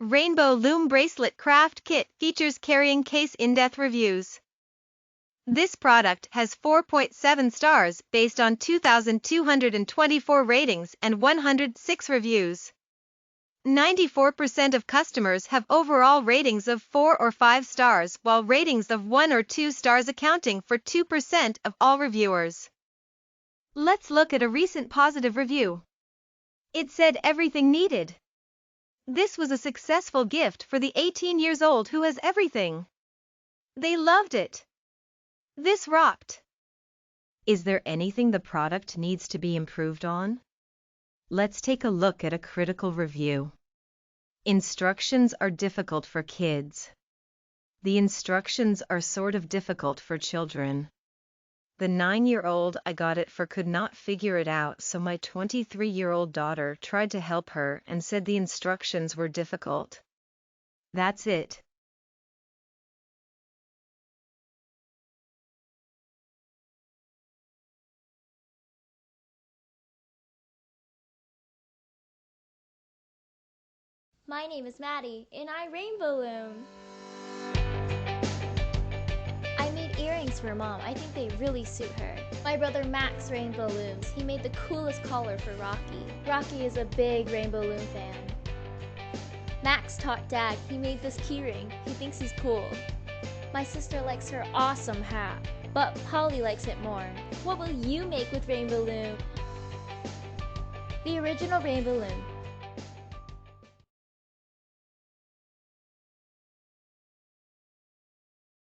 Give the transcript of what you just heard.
Rainbow Loom Bracelet Craft Kit features carrying case in-depth reviews. This product has 4.7 stars based on 2,224 ratings and 106 reviews. 94% of customers have overall ratings of 4 or 5 stars, while ratings of 1 or 2 stars accounting for 2% of all reviewers. Let's look at a recent positive review. It said everything needed. This was a successful gift for the 18 years old who has everything. They loved it. This rocked. Is there anything the product needs to be improved on? Let's take a look at a critical review. Instructions are difficult for kids. The instructions are sort of difficult for children. The 9-year-old I got it for could not figure it out, so my 23-year-old daughter tried to help her and said the instructions were difficult. That's it. My name is Maddie, and I Rainbow Loom. I made earrings for Mom. I think they really suit her. My brother Max Rainbow Looms. He made the coolest collar for Rocky. Rocky is a big Rainbow Loom fan. Max taught Dad. He made this keyring. He thinks he's cool. My sister likes her awesome hat, but Polly likes it more. What will you make with Rainbow Loom? The original Rainbow Loom